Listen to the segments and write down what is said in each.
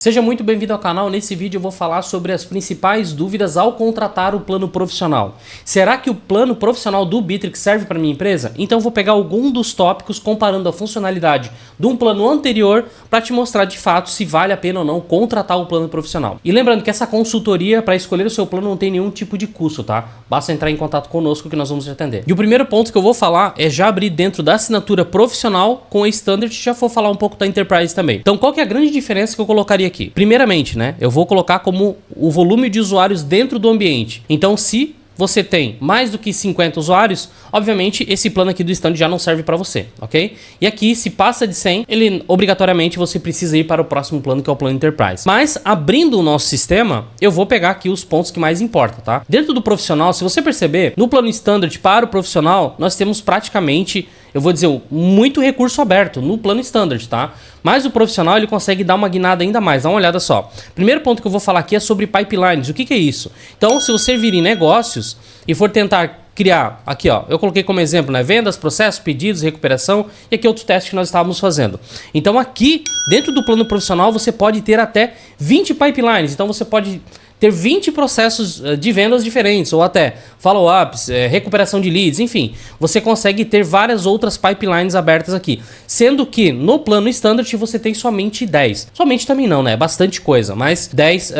Seja muito bem-vindo ao canal. Nesse vídeo eu vou falar sobre as principais dúvidas ao contratar o plano profissional. Será que o plano profissional do Bitrix serve para minha empresa? Então eu vou pegar algum dos tópicos comparando a funcionalidade de um plano anterior para te mostrar de fato se vale a pena ou não contratar o plano profissional. E lembrando que essa consultoria para escolher o seu plano não tem nenhum tipo de custo, tá? Basta entrar em contato conosco que nós vamos te atender. E o primeiro ponto que eu vou falar é já abrir dentro da assinatura profissional com a Standard, já vou falar um pouco da Enterprise também. Então qual que é a grande diferença que eu colocaria aqui? Primeiramente, né, eu vou colocar como o volume de usuários dentro do ambiente. Então, se você tem mais do que 50 usuários, obviamente esse plano aqui do Standard já não serve para você, ok? E aqui, se passa de 100, ele obrigatoriamente você precisa ir para o próximo plano, que é o plano Enterprise. Mas, abrindo o nosso sistema, eu vou pegar aqui os pontos que mais importam, tá? Dentro do profissional, se você perceber, no plano Standard para o profissional, nós temos praticamente, eu vou dizer, muito recurso aberto no plano Standard, tá? Mas o profissional, ele consegue dar uma guinada ainda mais. Dá uma olhada só. Primeiro ponto que eu vou falar aqui é sobre pipelines. O que é isso? Então, se você vir em negócios e for tentar criar, aqui ó, eu coloquei como exemplo, né, vendas, processos, pedidos, recuperação, e aqui outro teste que nós estávamos fazendo. Então aqui, dentro do plano profissional, você pode ter até 20 pipelines. Então você pode ter 20 processos de vendas diferentes, ou até follow-ups, recuperação de leads, enfim. Você consegue ter várias outras pipelines abertas aqui. Sendo que no plano Standard você tem somente 10. Somente também não, né? É bastante coisa, mas 10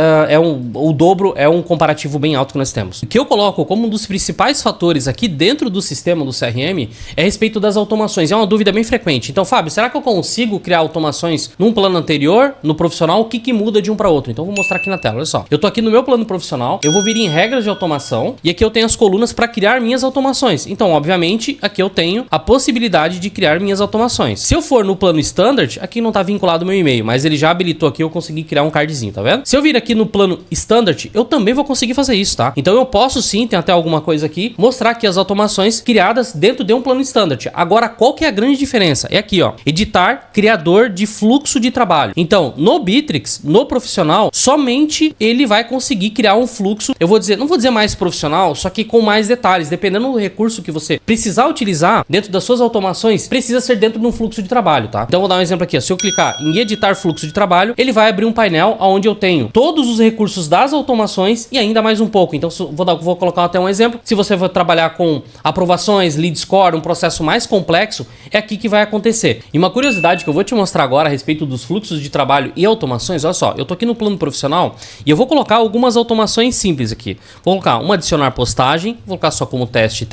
o dobro, é um comparativo bem alto que nós temos. O que eu coloco como um dos principais fatores aqui dentro do sistema do CRM é a respeito das automações. É uma dúvida bem frequente. Então, Fábio, será que eu consigo criar automações num plano anterior, no profissional? O que muda de um para outro? Então, eu vou mostrar aqui na tela. Olha só. Eu tô aqui no meu plano profissional, eu vou vir em regras de automação e aqui eu tenho as colunas para criar minhas automações. Então, obviamente, aqui eu tenho a possibilidade de criar minhas automações. Se eu for no plano Standard, aqui não tá vinculado o meu e-mail, mas ele já habilitou aqui, eu consegui criar um cardzinho, tá vendo? Se eu vir aqui no plano Standard, eu também vou conseguir fazer isso, tá? Então eu posso sim, tem até alguma coisa aqui, mostrar aqui as automações criadas dentro de um plano Standard. Agora, qual que é a grande diferença? É aqui, ó, editar criador de fluxo de trabalho. Então, no Bitrix, no profissional, somente ele vai conseguir criar um fluxo, eu vou dizer, não vou dizer mais profissional, só que com mais detalhes, dependendo do recurso que você precisar utilizar dentro das suas automações, precisa ser dentro de um fluxo de trabalho, tá? Então, vou dar um exemplo aqui, ó. Se eu clicar em editar fluxo de trabalho, ele vai abrir um painel onde eu tenho todos os recursos das automações e ainda mais um pouco. Então, vou colocar até um exemplo. Se você for trabalhar com aprovações, lead score, um processo mais complexo, é aqui que vai acontecer. E uma curiosidade que eu vou te mostrar agora a respeito dos fluxos de trabalho e automações, olha só, eu tô aqui no plano profissional e eu vou colocar algumas automações simples aqui. Vou colocar uma adicionar postagem, vou colocar só como teste.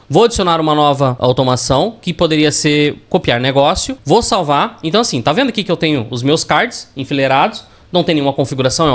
Vou adicionar uma nova automação, que poderia ser copiar negócio. Vou salvar. Então assim, tá vendo aqui que eu tenho os meus cards enfileirados? Não tem nenhuma configuração, é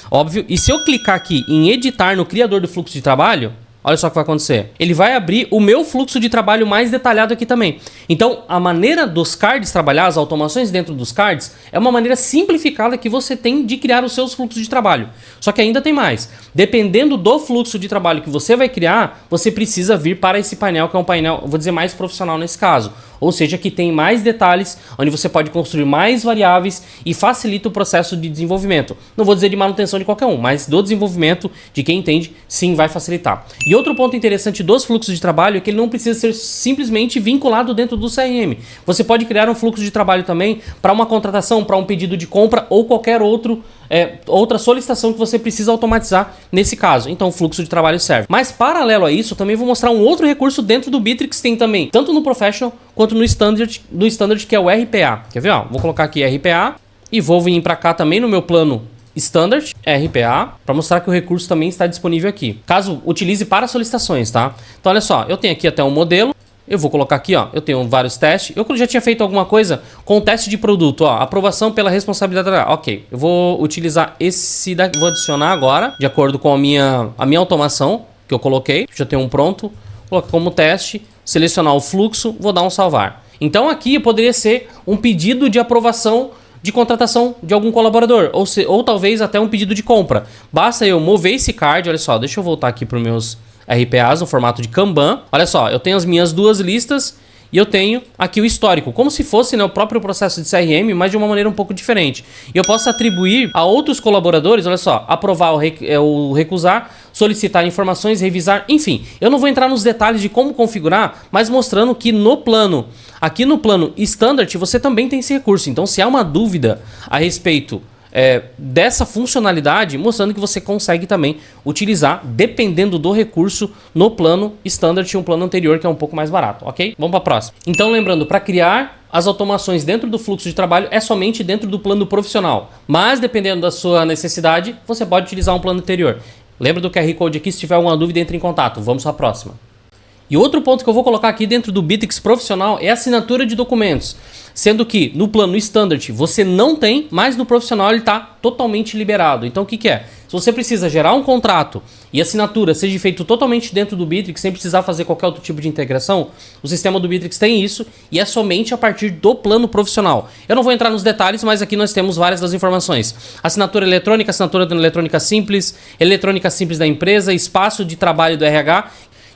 óbvio. E se eu clicar aqui em editar no criador do fluxo de trabalho, olha só o que vai acontecer. Ele vai abrir o meu fluxo de trabalho mais detalhado aqui também. Então, a maneira dos cards trabalhar, as automações dentro dos cards, é uma maneira simplificada que você tem de criar os seus fluxos de trabalho. Só que ainda tem mais. Dependendo do fluxo de trabalho que você vai criar, você precisa vir para esse painel, que é um painel, eu vou dizer, mais profissional nesse caso. Ou seja, que tem mais detalhes, onde você pode construir mais variáveis e facilita o processo de desenvolvimento. Não vou dizer de manutenção de qualquer um, mas do desenvolvimento de quem entende, sim, vai facilitar. E outro ponto interessante dos fluxos de trabalho é que ele não precisa ser simplesmente vinculado dentro do CRM. Você pode criar um fluxo de trabalho também para uma contratação, para um pedido de compra ou qualquer outra solicitação que você precisa automatizar nesse caso. Então o fluxo de trabalho serve. Mas paralelo a isso, eu também vou mostrar um outro recurso dentro do Bitrix, tem também, tanto no Professional quanto no Standard, que é o RPA. Quer ver? Ó, vou colocar aqui RPA e vou vir para cá também no meu plano Standard, RPA, para mostrar que o recurso também está disponível aqui. Caso utilize para solicitações, tá? Então olha só, eu tenho aqui até um modelo. Eu vou colocar aqui, ó, eu tenho vários testes. Eu já tinha feito alguma coisa com o teste de produto, ó, aprovação pela responsabilidade. Ok, eu vou utilizar esse daqui, vou adicionar agora, de acordo com a minha automação que eu coloquei. Já tenho um pronto, colocar como teste, selecionar o fluxo, vou dar um salvar. Então aqui poderia ser um pedido de aprovação de contratação de algum colaborador, ou talvez até um pedido de compra. Basta eu mover esse card, olha só, deixa eu voltar aqui para os meus RPAs no formato de Kanban. Olha só, eu tenho as minhas duas listas e eu tenho aqui o histórico, como se fosse, né, o próprio processo de CRM, mas de uma maneira um pouco diferente. E eu posso atribuir a outros colaboradores, olha só, aprovar ou recusar, solicitar informações, revisar, enfim. Eu não vou entrar nos detalhes de como configurar, mas mostrando que no plano, aqui no plano Standard, você também tem esse recurso. Então, se há uma dúvida a respeito dessa funcionalidade, mostrando que você consegue também utilizar, dependendo do recurso, no plano standard e um plano anterior que é um pouco mais barato, ok? Vamos para a próxima. Então, lembrando, para criar as automações dentro do fluxo de trabalho é somente dentro do plano profissional, mas dependendo da sua necessidade, você pode utilizar um plano anterior. Lembra do QR Code aqui, se tiver alguma dúvida, entre em contato. Vamos para a próxima. E outro ponto que eu vou colocar aqui dentro do Bitrix profissional é a assinatura de documentos. Sendo que no plano standard você não tem, mas no profissional ele está totalmente liberado. Então o que é? Se você precisa gerar um contrato e a assinatura seja feito totalmente dentro do Bitrix, sem precisar fazer qualquer outro tipo de integração, o sistema do Bitrix tem isso e é somente a partir do plano profissional. Eu não vou entrar nos detalhes, mas aqui nós temos várias das informações. Assinatura eletrônica simples, eletrônica simples da empresa, espaço de trabalho do RH.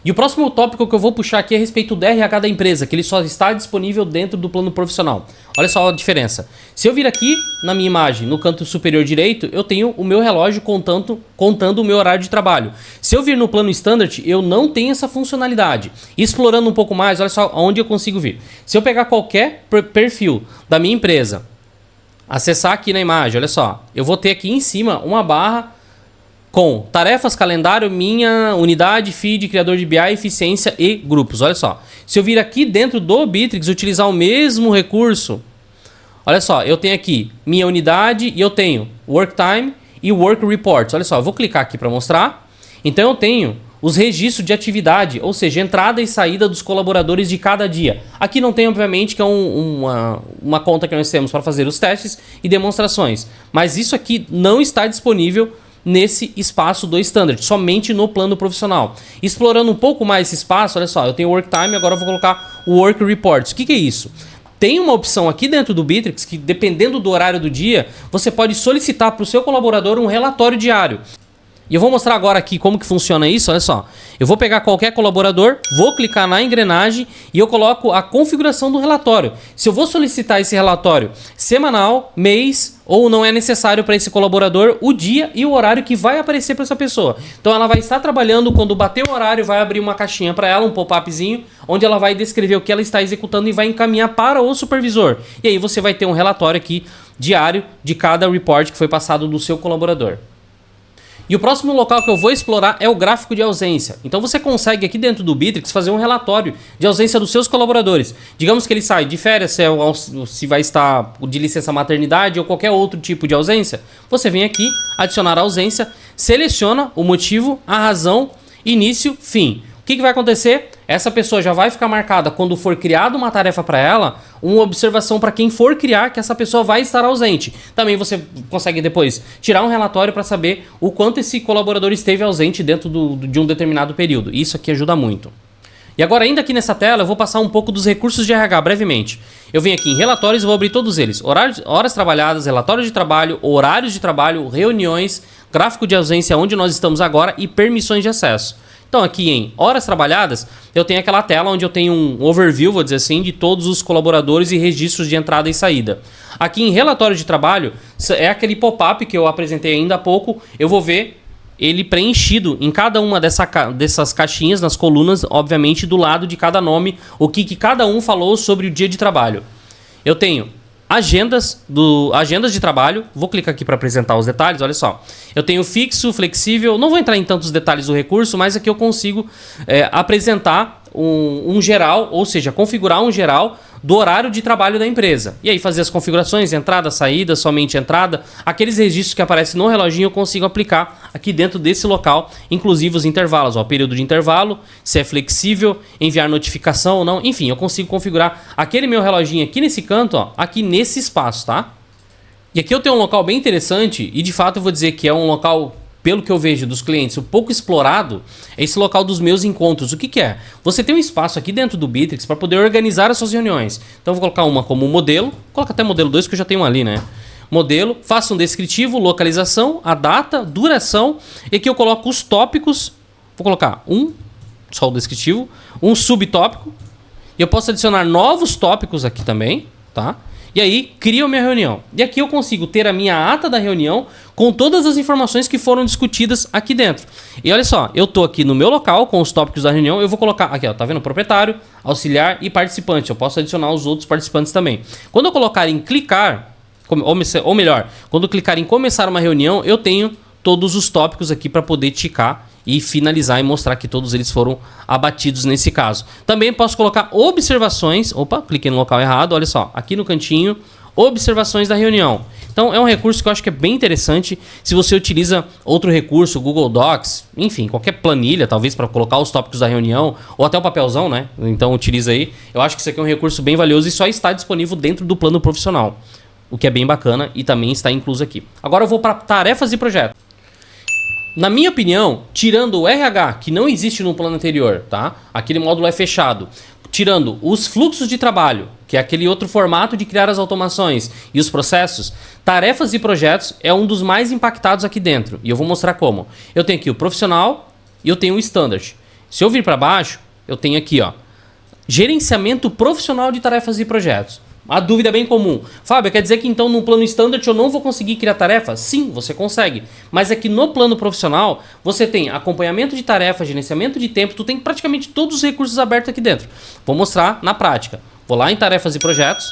E o próximo tópico que eu vou puxar aqui é a respeito do RH da empresa, que ele só está disponível dentro do plano profissional. Olha só a diferença. Se eu vir aqui na minha imagem, no canto superior direito, eu tenho o meu relógio contando o meu horário de trabalho. Se eu vir no plano standard, eu não tenho essa funcionalidade. Explorando um pouco mais, olha só onde eu consigo vir. Se eu pegar qualquer perfil da minha empresa, acessar aqui na imagem, olha só, eu vou ter aqui em cima uma barra com tarefas, calendário, minha unidade, feed, criador de BI, eficiência e grupos. Olha só. Se eu vir aqui dentro do Bitrix utilizar o mesmo recurso, olha só, eu tenho aqui minha unidade e eu tenho Work Time e Work Reports. Olha só, eu vou clicar aqui para mostrar. Então eu tenho os registros de atividade, ou seja, entrada e saída dos colaboradores de cada dia. Aqui não tem, obviamente, que é uma conta que nós temos para fazer os testes e demonstrações. Mas isso aqui não está disponível nesse espaço do Standard, somente no plano profissional. Explorando um pouco mais esse espaço, olha só, eu tenho Work Time, agora eu vou colocar o Work Reports. O que é isso? Tem uma opção aqui dentro do Bitrix que, dependendo do horário do dia, você pode solicitar para o seu colaborador um relatório diário. E eu vou mostrar agora aqui como que funciona isso, olha só. Eu vou pegar qualquer colaborador, vou clicar na engrenagem e eu coloco a configuração do relatório. Se eu vou solicitar esse relatório semanal, mês ou não é necessário para esse colaborador, o dia e o horário que vai aparecer para essa pessoa. Então ela vai estar trabalhando, quando bater o horário vai abrir uma caixinha para ela, um pop-upzinho, onde ela vai descrever o que ela está executando e vai encaminhar para o supervisor. E aí você vai ter um relatório aqui diário de cada report que foi passado do seu colaborador. E o próximo local que eu vou explorar é o gráfico de ausência. Então você consegue aqui dentro do Bitrix fazer um relatório de ausência dos seus colaboradores. Digamos que ele sai de férias, se vai estar de licença maternidade ou qualquer outro tipo de ausência. Você vem aqui, adicionar a ausência, seleciona o motivo, a razão, início, fim. O que vai acontecer? Essa pessoa já vai ficar marcada quando for criada uma tarefa para ela, uma observação para quem for criar que essa pessoa vai estar ausente. Também você consegue depois tirar um relatório para saber o quanto esse colaborador esteve ausente dentro de um determinado período. Isso aqui ajuda muito. E agora, ainda aqui nessa tela, eu vou passar um pouco dos recursos de RH brevemente. Eu venho aqui em relatórios e vou abrir todos eles. Horas trabalhadas, relatório de trabalho, horários de trabalho, reuniões, gráfico de ausência onde nós estamos agora e permissões de acesso. Então aqui em horas trabalhadas, eu tenho aquela tela onde eu tenho um overview, vou dizer assim, de todos os colaboradores e registros de entrada e saída. Aqui em relatório de trabalho, é aquele pop-up que eu apresentei ainda há pouco, eu vou ver ele preenchido em cada uma dessas caixinhas, nas colunas, obviamente do lado de cada nome, o que cada um falou sobre o dia de trabalho. Eu tenho agendas de trabalho, vou clicar aqui para apresentar os detalhes, olha só. Eu tenho fixo, flexível, não vou entrar em tantos detalhes do recurso, mas aqui eu consigo apresentar um geral, ou seja, configurar um geral do horário de trabalho da empresa. E aí fazer as configurações, entrada, saída, somente entrada, aqueles registros que aparecem no reloginho eu consigo aplicar aqui dentro desse local, inclusive os intervalos, ó, período de intervalo, se é flexível, enviar notificação ou não, enfim, eu consigo configurar aquele meu reloginho aqui nesse canto, ó, aqui nesse espaço, tá? E aqui eu tenho um local bem interessante e de fato eu vou dizer que é um local, pelo que eu vejo dos clientes, um pouco explorado, é esse local dos meus encontros. O que é? Você tem um espaço aqui dentro do Bitrix para poder organizar as suas reuniões. Então eu vou colocar uma como modelo, coloca até modelo 2 que eu já tenho ali, né? Modelo, faça um descritivo, localização, a data, duração, e aqui eu coloco os tópicos, vou colocar só o descritivo, um subtópico, e eu posso adicionar novos tópicos aqui também, tá? E aí, crio a minha reunião. E aqui eu consigo ter a minha ata da reunião com todas as informações que foram discutidas aqui dentro. E olha só, eu tô aqui no meu local com os tópicos da reunião. Eu vou colocar aqui, ó, tá vendo? Proprietário, auxiliar e participante. Eu posso adicionar os outros participantes também. Quando eu colocar em clicar, ou melhor, quando clicar em começar uma reunião, eu tenho todos os tópicos aqui para poder ticar e finalizar e mostrar que todos eles foram abatidos nesse caso. Também posso colocar observações. Opa, cliquei no local errado, olha só, aqui no cantinho, observações da reunião. Então é um recurso que eu acho que é bem interessante se você utiliza outro recurso, Google Docs, enfim, qualquer planilha, talvez para colocar os tópicos da reunião, ou até o papelzão, né? Então utiliza aí. Eu acho que isso aqui é um recurso bem valioso e só está disponível dentro do plano profissional, o que é bem bacana e também está incluso aqui. Agora eu vou para tarefas e projetos. Na minha opinião, tirando o RH, que não existe no plano anterior, tá? Aquele módulo é fechado. Tirando os fluxos de trabalho, que é aquele outro formato de criar as automações e os processos, tarefas e projetos é um dos mais impactados aqui dentro. E eu vou mostrar como. Eu tenho aqui o profissional e eu tenho o standard. Se eu vir para baixo, eu tenho aqui, ó, gerenciamento profissional de tarefas e projetos. A dúvida é bem comum. Fábio, quer dizer que então no plano standard eu não vou conseguir criar tarefa? Sim, você consegue. Mas é que no plano profissional você tem acompanhamento de tarefa, gerenciamento de tempo, tu tem praticamente todos os recursos abertos aqui dentro. Vou mostrar na prática. Vou lá em tarefas e projetos.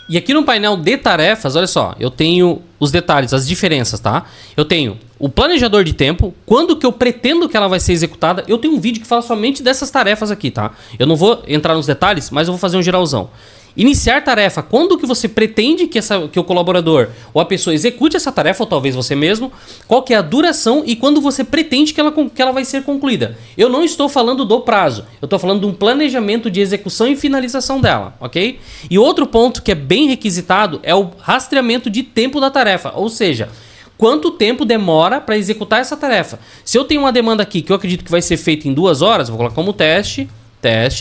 E aqui no painel de tarefas, olha só, eu tenho os detalhes, as diferenças, tá? Eu tenho o planejador de tempo, quando que eu pretendo que ela vai ser executada. Eu tenho um vídeo que fala somente dessas tarefas aqui, tá? Eu não vou entrar nos detalhes, mas eu vou fazer um geralzão. Iniciar tarefa, quando que você pretende que o colaborador ou a pessoa execute essa tarefa, ou talvez você mesmo, qual que é a duração e quando você pretende que ela vai ser concluída. Eu não estou falando do prazo, eu estou falando de um planejamento de execução e finalização dela, ok? E outro ponto que é bem requisitado é o rastreamento de tempo da tarefa, ou seja, quanto tempo demora para executar essa tarefa. Se eu tenho uma demanda aqui que eu acredito que vai ser feita em 2 horas, vou colocar como teste,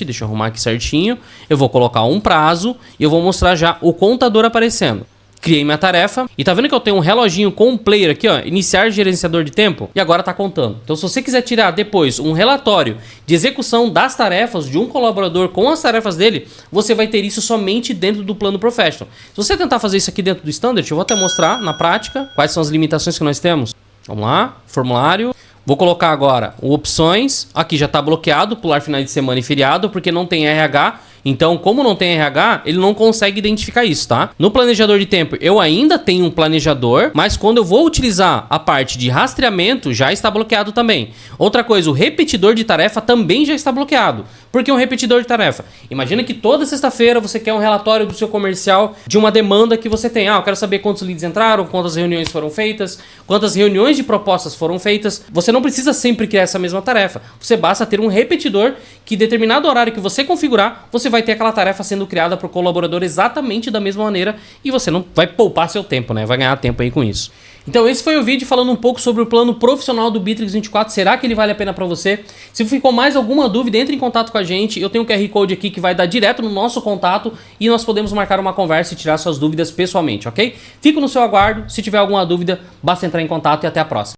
deixa eu arrumar aqui certinho, eu vou colocar um prazo e eu vou mostrar já o contador aparecendo. Criei minha tarefa e tá vendo que eu tenho um reloginho com um player aqui, ó, iniciar gerenciador de tempo, e agora tá contando. Então se você quiser tirar depois um relatório de execução das tarefas de um colaborador com as tarefas dele, você vai ter isso somente dentro do plano Professional. Se você tentar fazer isso aqui dentro do Standard, eu vou até mostrar na prática quais são as limitações que nós temos. Vamos lá, formulário. Vou colocar agora o opções, aqui já está bloqueado, pular finais de semana e feriado, porque não tem RH, então como não tem RH, ele não consegue identificar isso, tá? No planejador de tempo eu ainda tenho um planejador, mas quando eu vou utilizar a parte de rastreamento, já está bloqueado também. Outra coisa, o repetidor de tarefa também já está bloqueado. Por que um repetidor de tarefa? Imagina que toda sexta-feira você quer um relatório do seu comercial de uma demanda que você tem. Ah, eu quero saber quantos leads entraram, quantas reuniões foram feitas, quantas reuniões de propostas foram feitas. Você não precisa sempre criar essa mesma tarefa. Você basta ter um repetidor que em determinado horário que você configurar, você vai ter aquela tarefa sendo criada para o colaborador exatamente da mesma maneira e você não vai poupar seu tempo, né? Vai ganhar tempo aí com isso. Então esse foi o vídeo falando um pouco sobre o plano profissional do Bitrix 24. Será que ele vale a pena para você? Se ficou mais alguma dúvida, entre em contato com a gente. Eu tenho um QR Code aqui que vai dar direto no nosso contato e nós podemos marcar uma conversa e tirar suas dúvidas pessoalmente, ok? Fico no seu aguardo. Se tiver alguma dúvida, basta entrar em contato e até a próxima.